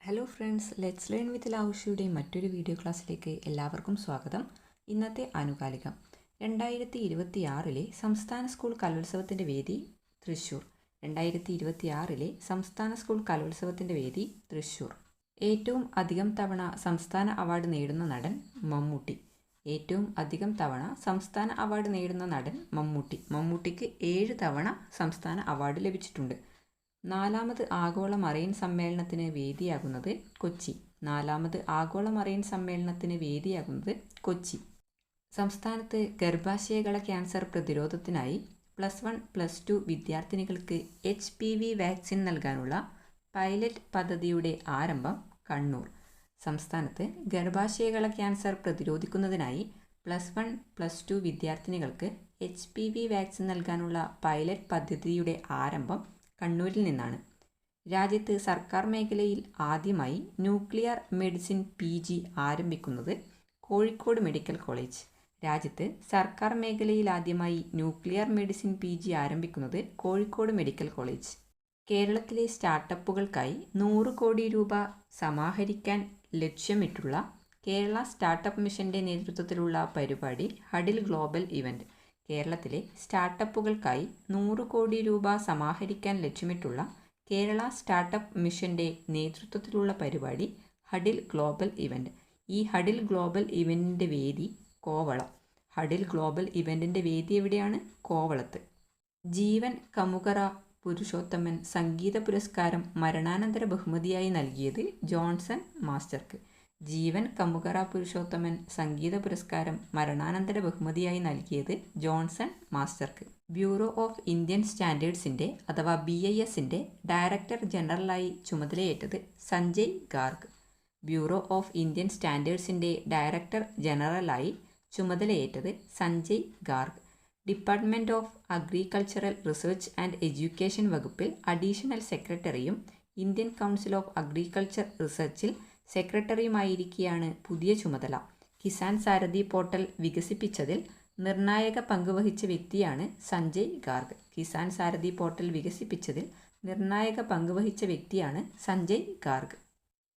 Hello friends, let's learn with ലാവുഷിയുടെ മറ്റൊരു video ക്ലാസ്സിലേക്ക് എല്ലാവർക്കും സ്വാഗതം. ഇന്നത്തെ ആനുകാലികം 2026 സംസ്ഥാന സ്കൂൾ കലോത്സവത്തിൻ്റെ വേദി തൃശ്ശൂർ. 2026 സംസ്ഥാന സ്കൂൾ കലോത്സവത്തിൻ്റെ വേദി തൃശ്ശൂർ. ഏറ്റവും അധികം തവണ സംസ്ഥാന അവാർഡ് നേടുന്ന നടൻ മമ്മൂട്ടി. ഏറ്റവും അധികം തവണ സംസ്ഥാന അവാർഡ് നേടുന്ന നടൻ മമ്മൂട്ടി. മമ്മൂട്ടിക്ക് 7 തവണ സംസ്ഥാന അവാർഡ് ലഭിച്ചിട്ടുണ്ട്. 4ാമത് ആഗോള മറൈൻ സമ്മേളനത്തിന് വേദിയാകുന്നത് കൊച്ചി. 4ാമത് ആഗോള മറൈൻ സമ്മേളനത്തിന് വേദിയാകുന്നത് കൊച്ചി. സംസ്ഥാനത്ത് ഗർഭാശയകള ക്യാൻസർ പ്രതിരോധത്തിനായി +1, +2 വിദ്യാർത്ഥിനികൾക്ക് HPV വാക്സിൻ നൽകാനുള്ള പൈലറ്റ് പദ്ധതിയുടെ ആരംഭം കണ്ണൂർ. സംസ്ഥാനത്ത് ഗർഭാശയകള ക്യാൻസർ പ്രതിരോധിക്കുന്നതിനായി +1, +2 വിദ്യാർത്ഥിനികൾക്ക് HPV വാക്സിൻ നൽകാനുള്ള പൈലറ്റ് പദ്ധതിയുടെ ആരംഭം കണ്ണൂരിൽ നിന്നാണ്. രാജ്യത്ത് സർക്കാർ മേഖലയിൽ ആദ്യമായി ന്യൂക്ലിയർ മെഡിസിൻ PG ആരംഭിക്കുന്നത് കോഴിക്കോട് മെഡിക്കൽ കോളേജ്. രാജ്യത്ത് സർക്കാർ മേഖലയിൽ ആദ്യമായി ന്യൂക്ലിയർ മെഡിസിൻ PG ആരംഭിക്കുന്നത് കോഴിക്കോട് മെഡിക്കൽ കോളേജ്. കേരളത്തിലെ സ്റ്റാർട്ടപ്പുകൾക്കായി 100 കോടി രൂപ സമാഹരിക്കാൻ ലക്ഷ്യമിട്ടുള്ള കേരള സ്റ്റാർട്ടപ്പ് മിഷന്റെ നേതൃത്വത്തിലുള്ള പരിപാടി ഹഡിൽ ഗ്ലോബൽ ഇവന്റ്. കേരളത്തിലെ സ്റ്റാർട്ടപ്പുകൾക്കായി 100 കോടി രൂപ സമാഹരിക്കാൻ ലക്ഷ്യമിട്ടുള്ള കേരള സ്റ്റാർട്ടപ്പ് മിഷന്റെ നേതൃത്വത്തിലുള്ള പരിപാടി ഹഡിൽ ഗ്ലോബൽ ഇവന്റ്. ഈ ഹഡിൽ ഗ്ലോബൽ ഇവന്റിന്റെ വേദി കോവളം. ഹഡിൽ ഗ്ലോബൽ ഇവന്റിന്റെ വേദി എവിടെയാണ്? കോവളത്ത്. ജീവൻ കമുകറ പുരുഷോത്തമൻ സംഗീത പുരസ്കാരം മരണാനന്തര ബഹുമതിയായി നൽകിയത് ജോൺസൺ മാസ്റ്റർക്ക്. ജീവൻ കമുകറ പുരുഷോത്തമൻ സംഗീത പുരസ്കാരം മരണാനന്തര ബഹുമതിയായി നൽകിയത് ജോൺസൺ മാസ്റ്റർക്ക്. ബ്യൂറോ ഓഫ് ഇന്ത്യൻ സ്റ്റാൻഡേർഡ്സിൻ്റെ അഥവാ BISന്റെ ഡയറക്ടർ ജനറലായി ചുമതലയേറ്റത് Sanjay Garg. Bureau of Indian സ്റ്റാൻഡേർഡ്സിൻ്റെ ഡയറക്ടർ ജനറലായി ചുമതലയേറ്റത് Sanjay Garg. Department of agricultural research and education വകുപ്പിൽ അഡീഷണൽ സെക്രട്ടറിയും ഇന്ത്യൻ കൗൺസിൽ ഓഫ് അഗ്രികൾച്ചർ റിസർച്ചിൽ സെക്രട്ടറിയുമായിരിക്കെയാണ് പുതിയ ചുമതല. കിസാൻ സാരഥി പോർട്ടൽ വികസിപ്പിച്ചതിൽ നിർണായക പങ്കുവഹിച്ച വ്യക്തിയാണ് സഞ്ജയ് ഗാർഗ്. കിസാൻ സാരഥി പോർട്ടൽ വികസിപ്പിച്ചതിൽ നിർണായക പങ്കുവഹിച്ച വ്യക്തിയാണ് സഞ്ജയ് ഗാർഗ്.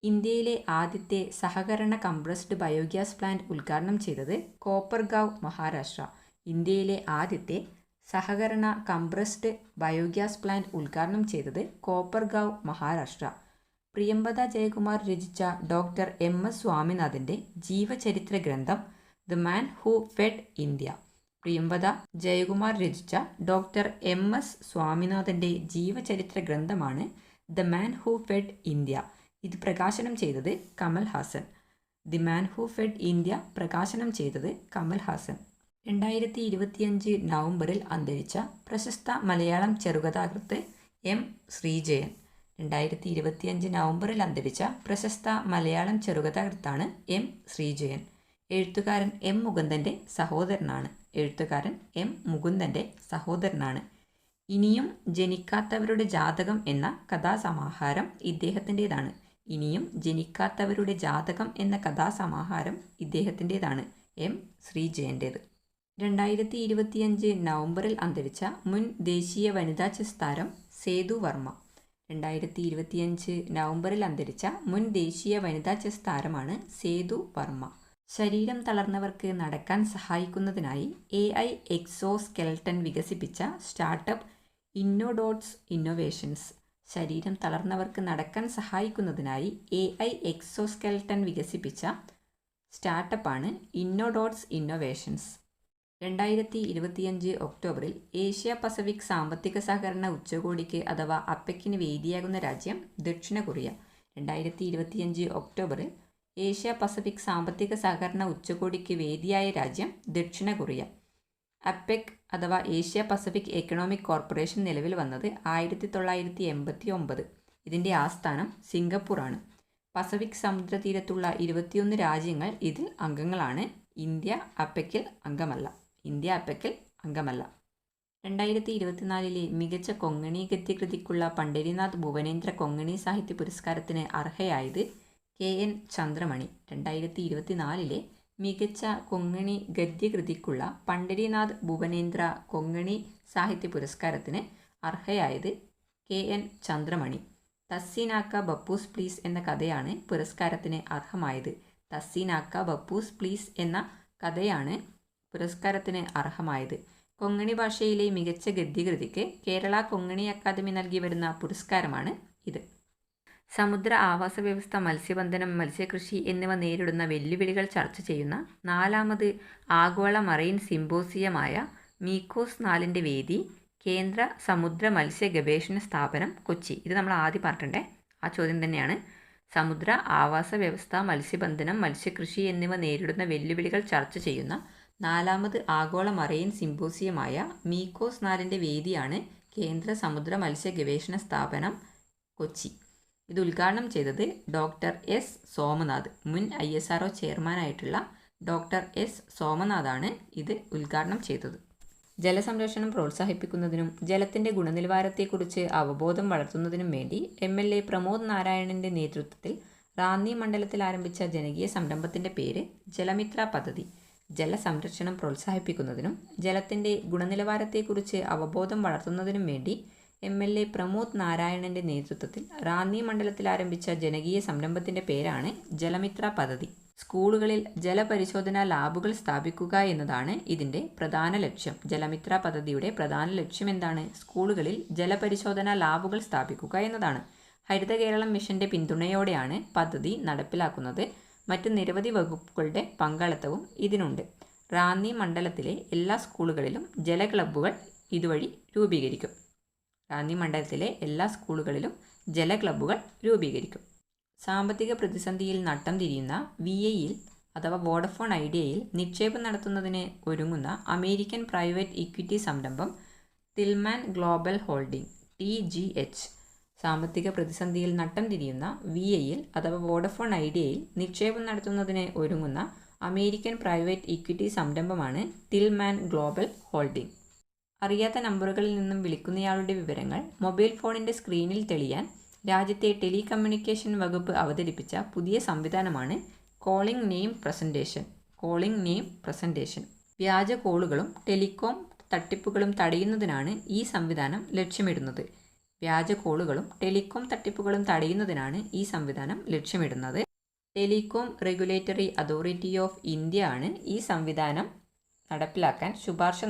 ഇന്ത്യയിലെ ആദ്യത്തെ സഹകരണ കംപ്രസ്ഡ് ബയോഗ്യാസ് പ്ലാന്റ് ഉദ്ഘാടനം ചെയ്തത് കോപ്പർഗാവ്, മഹാരാഷ്ട്ര. ഇന്ത്യയിലെ ആദ്യത്തെ സഹകരണ കംപ്രസ്ഡ് ബയോഗ്യാസ് പ്ലാന്റ് ഉദ്ഘാടനം ചെയ്തത് കോപ്പർഗാവ്, മഹാരാഷ്ട്ര. പ്രിയംവദ ജയകുമാർ രചിച്ച ഡോക്ടർ MS സ്വാമിനാഥൻ്റെ ജീവചരിത്ര ഗ്രന്ഥം the man who fed India. Priyamvada Jayakumar രചിച്ച ഡോക്ടർ MS സ്വാമിനാഥൻ്റെ ജീവചരിത്ര ഗ്രന്ഥമാണ് the man who fed India. ഇത് പ്രകാശനം ചെയ്തത് Kamal Haasan. The man who fed India പ്രകാശനം ചെയ്തത് കമൽ ഹാസൻ. 2025 നവംബറിൽ അന്തരിച്ച പ്രശസ്ത മലയാളം ചെറുകഥാകൃത്ത് M ശ്രീജയൻ. 2025 നവംബറിൽ അന്തരിച്ച പ്രശസ്ത മലയാളം ചെറുകഥാകൃത്താണ് M ശ്രീജയൻ. എഴുത്തുകാരൻ M മുകുന്ദൻ്റെ സഹോദരനാണ്. ഇനിയും ജനിക്കാത്തവരുടെ ജാതകം എന്ന കഥാസമാഹാരം ഇദ്ദേഹത്തിൻ്റെതാണ്. M ശ്രീജയൻ്റേത്. 2025 നവംബറിൽ അന്തരിച്ച മുൻ ദേശീയ വനിതാ ചെസ് താരം സേതു വർമ്മ. 2025 നവംബറിൽ അന്തരിച്ച മുൻ ദേശീയ വനിതാ ചെസ് താരമാണ് സേതു വർമ്മ. ശരീരം തളർന്നവർക്ക് നടക്കാൻ സഹായിക്കുന്നതിനായി AI എക്സോസ്കെൽട്ടൻ വികസിപ്പിച്ച സ്റ്റാർട്ടപ്പ് ഇന്നോഡോട്സ് ഇന്നോവേഷൻസ്. ശരീരം തളർന്നവർക്ക് നടക്കാൻ സഹായിക്കുന്നതിനായി AI എക്സോസ്കെൽട്ടൻ വികസിപ്പിച്ച സ്റ്റാർട്ടപ്പാണ് ഇന്നോഡോട്സ് ഇന്നോവേഷൻസ്. 2025 ഒക്ടോബറിൽ ഏഷ്യ പസഫിക് സാമ്പത്തിക സഹകരണ ഉച്ചകോടിക്ക് അഥവാ അപ്പെക്കിന് വേദിയാകുന്ന രാജ്യം ദക്ഷിണ കൊറിയ. 2025 ഒക്ടോബറിൽ ഏഷ്യ പസഫിക് സാമ്പത്തിക സഹകരണ ഉച്ചകോടിക്ക് വേദിയായ രാജ്യം ദക്ഷിണ കൊറിയ. അപ്പെക് അഥവാ ഏഷ്യ പസഫിക് എക്കണോമിക് കോർപ്പറേഷൻ നിലവിൽ വന്നത് 1989. ഇതിൻ്റെ ആസ്ഥാനം സിംഗപ്പൂറാണ്. പസഫിക് സമുദ്രതീരത്തുള്ള 21 രാജ്യങ്ങൾ ഇതിൽ അംഗങ്ങളാണ്. ഇന്ത്യ അപ്പെക്കിൽ അംഗമല്ല. 2024 മികച്ച കൊങ്ങണി ഗദ്യകൃതിക്കുള്ള പണ്ഡരിനാഥ് ഭുവനേന്ദ്ര കൊങ്ങണി സാഹിത്യ പുരസ്കാരത്തിന് അർഹയായത് KN ചന്ദ്രമണി. 2024 മികച്ച കൊങ്ങണി ഗദ്യകൃതിക്കുള്ള പണ്ഡരിനാഥ് ഭുവനേന്ദ്ര കൊങ്ങണി സാഹിത്യ പുരസ്കാരത്തിന് അർഹയായത് KN ചന്ദ്രമണി. തസ്സിനാക്ക ബപ്പൂസ് പ്ലീസ് എന്ന കഥയാണ് പുരസ്കാരത്തിന് അർഹമായത്. തസ്സിനാക്ക ബപ്പൂസ് പ്ലീസ് എന്ന കഥയാണ് പുരസ്കാരത്തിന് അർഹമായത്. കൊങ്ങണി ഭാഷയിലെ മികച്ച ഗദ്യകൃതിക്ക് കേരള കൊങ്ങണി അക്കാദമി നൽകി വരുന്ന പുരസ്കാരമാണ് ഇത്. സമുദ്ര ആവാസ വ്യവസ്ഥ, മത്സ്യബന്ധനം, മത്സ്യകൃഷി എന്നിവ നേരിടുന്ന വെല്ലുവിളികൾ ചർച്ച ചെയ്യുന്ന 4ാമത് ആഗോള മറൈൻ സിമ്പോസിയമായ മീക്കോസ് 4ൻ്റെ വേദി കേന്ദ്ര സമുദ്ര മത്സ്യ ഗവേഷണ സ്ഥാപനം, കൊച്ചി. ഇത് നമ്മൾ ആദ്യം പറഞ്ഞിട്ടുണ്ടേ, ആ ചോദ്യം തന്നെയാണ്. സമുദ്ര ആവാസ വ്യവസ്ഥ, മത്സ്യബന്ധനം, മത്സ്യകൃഷി എന്നിവ നേരിടുന്ന വെല്ലുവിളികൾ ചർച്ച ചെയ്യുന്ന 4ാമത് ആഗോള മറൈൻ സിമ്പോസിയമായ മീക്കോസ് 4ൻ്റെ വേദിയാണ് കേന്ദ്ര സമുദ്ര മത്സ്യ ഗവേഷണ സ്ഥാപനം, കൊച്ചി. ഇത് ഉദ്ഘാടനം ചെയ്തത് ഡോക്ടർ എസ് സോമനാഥ്. മുൻ ISRO ചെയർമാനായിട്ടുള്ള ഡോക്ടർ എസ് സോമനാഥാണ് ഇത് ഉദ്ഘാടനം ചെയ്തത്. ജലസംരക്ഷണം പ്രോത്സാഹിപ്പിക്കുന്നതിനും ജലത്തിൻ്റെ ഗുണനിലവാരത്തെക്കുറിച്ച് അവബോധം വളർത്തുന്നതിനും വേണ്ടി MLA പ്രമോദ് നാരായണൻ്റെ നേതൃത്വത്തിൽ റാന്നി മണ്ഡലത്തിൽ ആരംഭിച്ച ജനകീയ സംരംഭത്തിൻ്റെ പേര് ജലമിത്ര പദ്ധതി. ജലസംരക്ഷണം പ്രോത്സാഹിപ്പിക്കുന്നതിനും ജലത്തിൻ്റെ ഗുണനിലവാരത്തെക്കുറിച്ച് അവബോധം വളർത്തുന്നതിനും വേണ്ടി MLA പ്രമോദ് നാരായണൻ്റെ നേതൃത്വത്തിൽ റാന്നി മണ്ഡലത്തിൽ ആരംഭിച്ച ജനകീയ സംരംഭത്തിൻ്റെ പേരാണ് ജലമിത്ര പദ്ധതി. സ്കൂളുകളിൽ ജലപരിശോധനാ ലാബുകൾ സ്ഥാപിക്കുക എന്നതാണ് ഇതിൻ്റെ പ്രധാന ലക്ഷ്യം. ജലമിത്ര പദ്ധതിയുടെ പ്രധാന ലക്ഷ്യം എന്താണ്? സ്കൂളുകളിൽ ജലപരിശോധനാ ലാബുകൾ സ്ഥാപിക്കുക എന്നതാണ്. ഹരിത കേരളം മിഷൻ്റെ പിന്തുണയോടെയാണ് പദ്ധതി നടപ്പിലാക്കുന്നത്. മറ്റ് നിരവധി വകുപ്പുകളുടെ പങ്കാളിത്തവും ഇതിനുണ്ട്. റാന്നി മണ്ഡലത്തിലെ എല്ലാ സ്കൂളുകളിലും ജല ക്ലബ്ബുകൾ ഇതുവഴി രൂപീകരിക്കും. റാന്നി മണ്ഡലത്തിലെ എല്ലാ സ്കൂളുകളിലും ജല ക്ലബ്ബുകൾ രൂപീകരിക്കും. സാമ്പത്തിക പ്രതിസന്ധിയിൽ നട്ടം തിരിയുന്ന VIയിൽ അഥവാ വോഡഫോൺ ഐഡിയയിൽ നിക്ഷേപം നടത്തുന്നതിന് ഒരുങ്ങുന്ന അമേരിക്കൻ പ്രൈവറ്റ് ഇക്വിറ്റി സംരംഭം തിൽമാൻ ഗ്ലോബൽ ഹോൾഡിംഗ് TGH. സാമ്പത്തിക പ്രതിസന്ധിയിൽ നട്ടം തിരിയുന്ന VIയിൽ അഥവാ വോഡഫോൺ ഐഡിയയിൽ നിക്ഷേപം നടത്തുന്നതിന് ഒരുങ്ങുന്ന അമേരിക്കൻ പ്രൈവറ്റ് ഇക്വിറ്റി സംരംഭമാണ് തിൽമാൻ ഗ്ലോബൽ ഹോൾഡിംഗ്. അറിയാത്ത നമ്പറുകളിൽ നിന്നും വിളിക്കുന്നയാളുടെ വിവരങ്ങൾ മൊബൈൽ ഫോണിൻ്റെ സ്ക്രീനിൽ തെളിയാൻ രാജ്യത്തെ ടെലികമ്മ്യൂണിക്കേഷൻ വകുപ്പ് അവതരിപ്പിച്ച പുതിയ സംവിധാനമാണ് കോളിംഗ് നെയിം പ്രസൻറ്റേഷൻ. വ്യാജ കോളുകളും ടെലികോം തട്ടിപ്പുകളും തടയുന്നതിനാണ് ഈ സംവിധാനം ലക്ഷ്യമിടുന്നത്. Telecom regulatory authority of India ആണ് ഈ സംവിധാനം നടപ്പിലാക്കാൻ ശുപാർശ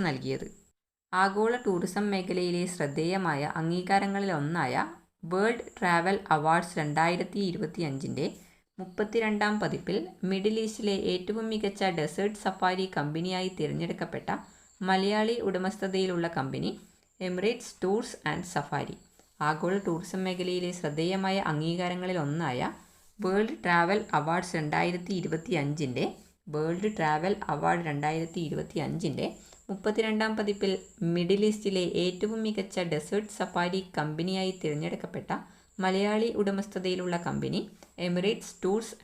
നൽകിയത്. ആഗോള ടൂറിസം മേഖലയിലെ ശ്രദ്ധേയമായ അംഗീകാരങ്ങളിലൊന്നായ വേൾഡ് ട്രാവൽ അവാർഡ്സ് 2025ൻ്റെ 32ാം പതിപ്പിൽ മിഡിൽ ഈസ്റ്റിലെ ഏറ്റവും മികച്ച ഡെസേർട്ട് സഫാരി കമ്പനിയായി തിരഞ്ഞെടുക്കപ്പെട്ട മലയാളി ഉടമസ്ഥതയിലുള്ള company Emirates tours and safari. ആഗോള ടൂറിസം മേഖലയിലെ ശ്രദ്ധേയമായ അംഗീകാരങ്ങളിലൊന്നായ വേൾഡ് ട്രാവൽ അവാർഡ്സ് 2025ൻ്റെ 32ാം പതിപ്പിൽ മിഡിൽ ഈസ്റ്റിലെ ഏറ്റവും മികച്ച ഡെസേർട്ട് സഫാരി കമ്പനിയായി തിരഞ്ഞെടുക്കപ്പെട്ട മലയാളി ഉടമസ്ഥതയിലുള്ള company Emirates tours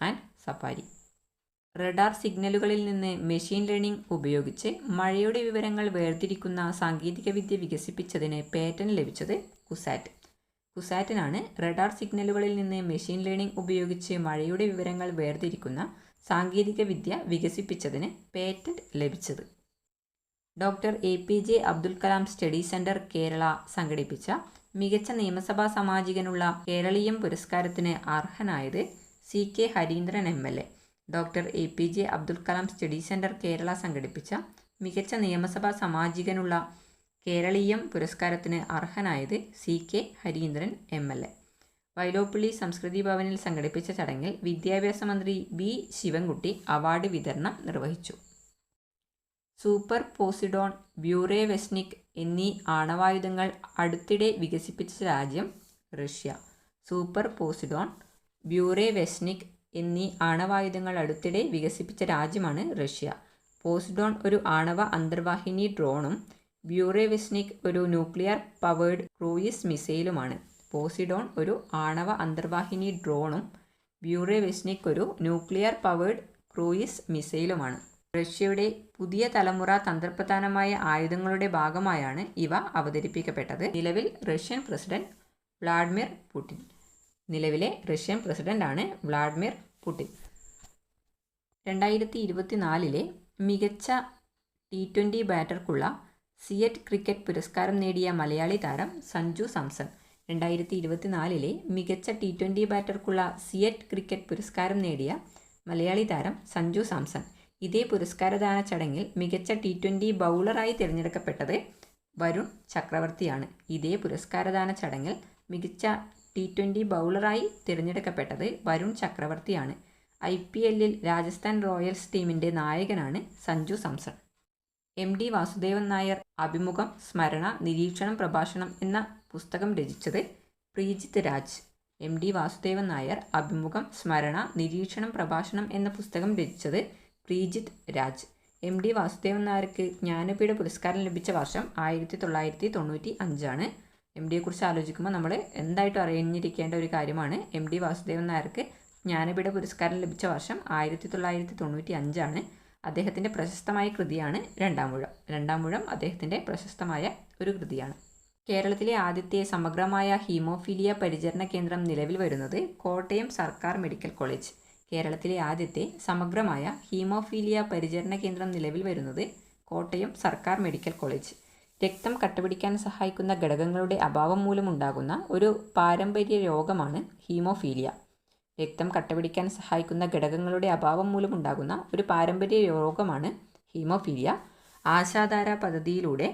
and safari. Radar സിഗ്നലുകളിൽ നിന്ന് മെഷീൻ ലേണിംഗ് ഉപയോഗിച്ച് മഴയുടെ വിവരങ്ങൾ വേർതിരിക്കുന്ന സാങ്കേതികവിദ്യ വികസിപ്പിച്ചതിന് പേറ്റന്റ് ലഭിച്ചത് കുസാറ്റിനാണ്. റഡാർ സിഗ്നലുകളിൽ നിന്ന് മെഷീൻ ലേണിംഗ് ഉപയോഗിച്ച് മഴയുടെ വിവരങ്ങൾ വേർതിരിക്കുന്ന സാങ്കേതികവിദ്യ വികസിപ്പിച്ചതിന് പേറ്റന്റ് ലഭിച്ചത്. Doctor APJ Abdul Kalam study centre Kerala സംഘടിപ്പിച്ച മികച്ച നിയമസഭാ സാമാജികനുള്ള കേരളീയം പുരസ്കാരത്തിന് അർഹനായത് CK Harindran MLA. Doctor APJ Abdul Kalam study centre Kerala സംഘടിപ്പിച്ച മികച്ച നിയമസഭാ സാമാജികനുള്ള കേരളീയം പുരസ്കാരത്തിന് അർഹനായത് CK ഹരീന്ദ്രൻ MLA. വൈലോപ്പിള്ളി സംസ്കൃതി ഭവനിൽ സംഘടിപ്പിച്ച ചടങ്ങിൽ വിദ്യാഭ്യാസ മന്ത്രി B. ശിവൻകുട്ടി അവാർഡ് വിതരണം നിർവഹിച്ചു. സൂപ്പർ പോസിഡോൺ, ബ്യൂറേവെസ്നിക് എന്നീ ആണവായുധങ്ങൾ അടുത്തിടെ വികസിപ്പിച്ച രാജ്യം റഷ്യ. സൂപ്പർ പോസിഡോൺ, ബ്യൂറേവെസ്നിക് എന്നീ ആണവായുധങ്ങൾ അടുത്തിടെ വികസിപ്പിച്ച രാജ്യമാണ് റഷ്യ. പോസിഡോൺ ഒരു ആണവ അന്തർവാഹിനി ഡ്രോണും ബ്യൂറേവെസ്നിക് ഒരു ന്യൂക്ലിയർ പവേർഡ് ക്രൂയിസ് മിസൈലുമാണ്. പോസിഡോൺ ഒരു ആണവ അന്തർവാഹിനി ഡ്രോണും ബ്യൂറേവെസ്നിക് ഒരു ന്യൂക്ലിയർ പവേർഡ് ക്രൂയിസ് മിസൈലുമാണ്. റഷ്യയുടെ പുതിയ തലമുറ തന്ത്രപ്രധാനമായ ആയുധങ്ങളുടെ ഭാഗമായാണ് ഇവ അവതരിപ്പിക്കപ്പെട്ടത്. നിലവിലെ റഷ്യൻ പ്രസിഡന്റാണ് വ്ളാഡിമിർ പുടിൻ. 2024 മികച്ച T20 ബാറ്റർക്കുള്ള സിയറ്റ് ക്രിക്കറ്റ് പുരസ്കാരം നേടിയ മലയാളി താരം സഞ്ജു സാംസൺ. 2024 മികച്ച T20 ബാറ്റർക്കുള്ള സിയറ്റ് ക്രിക്കറ്റ് പുരസ്കാരം നേടിയ മലയാളി താരം സഞ്ജു സാംസൺ. ഇതേ പുരസ്കാരദാന ചടങ്ങിൽ മികച്ച T20 ബൗളറായി തിരഞ്ഞെടുക്കപ്പെട്ടത് വരുൺ ചക്രവർത്തിയാണ്. ഇതേ പുരസ്കാരദാന ചടങ്ങിൽ മികച്ച T20 ബൗളറായി തിരഞ്ഞെടുക്കപ്പെട്ടത് വരുൺ ചക്രവർത്തിയാണ്. IPL രാജസ്ഥാൻ റോയൽസ് ടീമിൻ്റെ നായകനാണ് സഞ്ജു സാംസൺ. MD വാസുദേവൻ നായർ അഭിമുഖം, സ്മരണ, നിരീക്ഷണം, പ്രഭാഷണം എന്ന പുസ്തകം രചിച്ചത് പ്രീജിത്ത് രാജ്. MD വാസുദേവൻ നായർ അഭിമുഖം, സ്മരണ, നിരീക്ഷണം, പ്രഭാഷണം എന്ന പുസ്തകം രചിച്ചത് പ്രീജിത്ത് രാജ്. MD വാസുദേവൻ നായർക്ക് ജ്ഞാനപീഠ പുരസ്കാരം ലഭിച്ച വർഷം 1995. MDയെക്കുറിച്ച് ആലോചിക്കുമ്പോൾ നമ്മൾ എന്തായിട്ടും അറിഞ്ഞിരിക്കേണ്ട ഒരു കാര്യമാണ് MD വാസുദേവൻ നായർക്ക് ജ്ഞാനപീഠ പുരസ്കാരം ലഭിച്ച വർഷം 1995. അദ്ദേഹത്തിൻ്റെ പ്രശസ്തമായ കൃതിയാണ് രണ്ടാമൂഴം. രണ്ടാമൂഴം അദ്ദേഹത്തിൻ്റെ പ്രശസ്തമായ ഒരു കൃതിയാണ്. കേരളത്തിലെ ആദ്യത്തെ സമഗ്രമായ ഹീമോഫീലിയ പരിചരണ കേന്ദ്രം നിലവിൽ വരുന്നത് കോട്ടയം സർക്കാർ മെഡിക്കൽ കോളേജ്. കേരളത്തിലെ ആദ്യത്തെ സമഗ്രമായ ഹീമോഫീലിയ പരിചരണ കേന്ദ്രം നിലവിൽ വരുന്നത് കോട്ടയം സർക്കാർ മെഡിക്കൽ കോളേജ്. രക്തം കട്ടപിടിക്കാൻ സഹായിക്കുന്ന ഘടകങ്ങളുടെ അഭാവം മൂലമുണ്ടാകുന്ന ഒരു പാരമ്പര്യ രോഗമാണ് ഹീമോഫീലിയ. രക്തം കട്ടപിടിക്കാൻ സഹായിക്കുന്ന ഘടകങ്ങളുടെ അഭാവം മൂലമുണ്ടാകുന്ന ഒരു പാരമ്പര്യ രോഗമാണ് ഹീമോഫീലിയ. ആശാധാര പദ്ധതിയിലൂടെ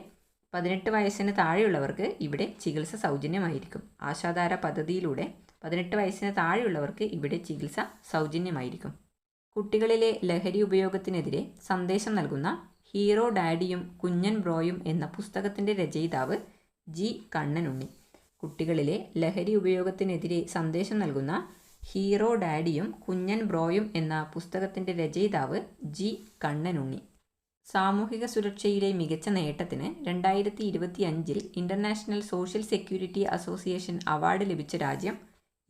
18 വയസ്സിന് താഴെയുള്ളവർക്ക് ഇവിടെ ചികിത്സ സൗജന്യമായിരിക്കും. ആശാധാര പദ്ധതിയിലൂടെ 18 വയസ്സിന് താഴെയുള്ളവർക്ക് ഇവിടെ ചികിത്സ സൗജന്യമായിരിക്കും. കുട്ടികളിലെ ലഹരി ഉപയോഗത്തിനെതിരെ സന്ദേശം നൽകുന്ന ഹീറോ ഡാഡിയും കുഞ്ഞൻ ബ്രോയും എന്ന പുസ്തകത്തിൻ്റെ രചയിതാവ് G. കണ്ണനുണ്ണി. കുട്ടികളിലെ ലഹരി ഉപയോഗത്തിനെതിരെ സന്ദേശം നൽകുന്ന ഹീറോ ഡാഡിയും കുഞ്ഞൻ ബ്രോയും എന്ന പുസ്തകത്തിൻ്റെ രചയിതാവ് G. കണ്ണനുണ്ണി. സാമൂഹിക സുരക്ഷയിലെ മികച്ച നേട്ടത്തിന് 2025 international social security association award ലഭിച്ച രാജ്യം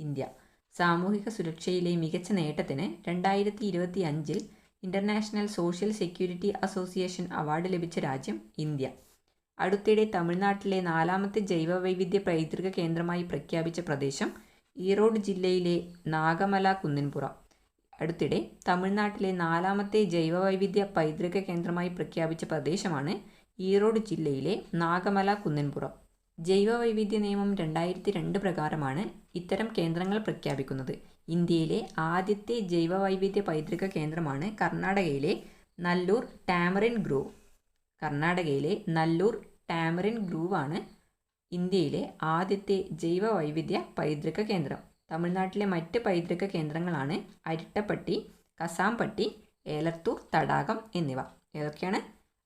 ഇന്ത്യ. സാമൂഹിക സുരക്ഷയിലെ മികച്ച നേട്ടത്തിന് 2025 international social security association award ലഭിച്ച രാജ്യം ഇന്ത്യ. അടുത്തിടെ തമിഴ്നാട്ടിലെ 4ാമത്തെ ജൈവവൈവിധ്യ പൈതൃക കേന്ദ്രമായി പ്രഖ്യാപിച്ച പ്രദേശം ഈറോഡ് ജില്ലയിലെ നാഗമല കുന്നിൻപുറം. അടുത്തിടെ തമിഴ്നാട്ടിലെ 4ാമത്തെ ജൈവവൈവിധ്യ പൈതൃക കേന്ദ്രമായി പ്രഖ്യാപിച്ച പ്രദേശമാണ് ഈറോഡ് ജില്ലയിലെ നാഗമല കുന്നിൻപുറം. ജൈവവൈവിധ്യ നിയമം 2002 പ്രകാരമാണ് ഇത്തരം കേന്ദ്രങ്ങൾ പ്രഖ്യാപിക്കുന്നത്. ഇന്ത്യയിലെ ആദ്യത്തെ ജൈവവൈവിധ്യ പൈതൃക കേന്ദ്രമാണ് കർണാടകയിലെ നല്ലൂർ ടാമറിൻ ഗ്രൂവ്. കർണാടകയിലെ നല്ലൂർ ടാമറിൻ ഗ്രൂവാണ് ഇന്ത്യയിലെ ആദ്യത്തെ ജൈവവൈവിധ്യ പൈതൃക കേന്ദ്രം. തമിഴ്നാട്ടിലെ മറ്റ് പൈതൃക കേന്ദ്രങ്ങളാണ് അരിട്ടപ്പട്ടി, കസാംപട്ടി, ഏലത്തൂർ തടാകം എന്നിവ. ഏതൊക്കെയാണ്?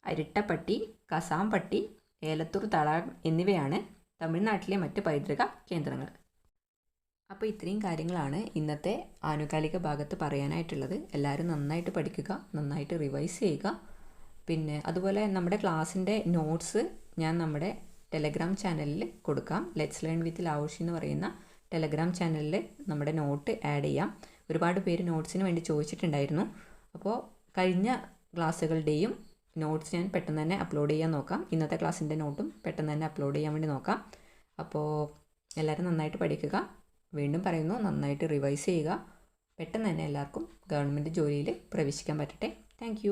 അരിട്ടപ്പട്ടി, കസാംപട്ടി, ഏലത്തൂർ തടാകം എന്നിവയാണ് തമിഴ്നാട്ടിലെ മറ്റ് പൈതൃക കേന്ദ്രങ്ങൾ. അപ്പോൾ ഇത്രയും കാര്യങ്ങളാണ് ഇന്നത്തെ ആനുകാലിക ഭാഗത്ത് പറയാനായിട്ടുള്ളത്. എല്ലാവരും നന്നായിട്ട് പഠിക്കുക, നന്നായിട്ട് റിവൈസ് ചെയ്യുക. പിന്നെ അതുപോലെ നമ്മുടെ ക്ലാസ്സിൻ്റെ നോട്ട്സ് ഞാൻ നമ്മുടെ ടെലഗ്രാം ചാനലിൽ കൊടുക്കാം. ലെറ്റ്സ് ലേൺ വിത്ത് ലാവുഷി എന്ന് പറയുന്ന ടെലഗ്രാം ചാനലിൽ നമ്മുടെ നോട്ട് ആഡ് ചെയ്യാം. ഒരുപാട് പേര് നോട്ട്സിന് വേണ്ടി ചോദിച്ചിട്ടുണ്ടായിരുന്നു. അപ്പോൾ കഴിഞ്ഞ ക്ലാസ്സുകളുടെയും നോട്ട്സ് ഞാൻ പെട്ടെന്ന് തന്നെ അപ്ലോഡ് ചെയ്യാൻ നോക്കാം. ഇന്നത്തെ ക്ലാസ്സിൻ്റെ നോട്ടും പെട്ടെന്ന് തന്നെ അപ്ലോഡ് ചെയ്യാൻ വേണ്ടി നോക്കാം. അപ്പോൾ എല്ലാവരും നന്നായിട്ട് പഠിക്കുക. വീണ്ടും പറയുന്നു, നന്നായിട്ട് റിവൈസ് ചെയ്യുക. പെട്ടെന്ന് തന്നെ എല്ലാവർക്കും ഗവൺമെൻറ് ജോലിയിൽ പ്രവേശിക്കാൻ പറ്റട്ടെ. താങ്ക്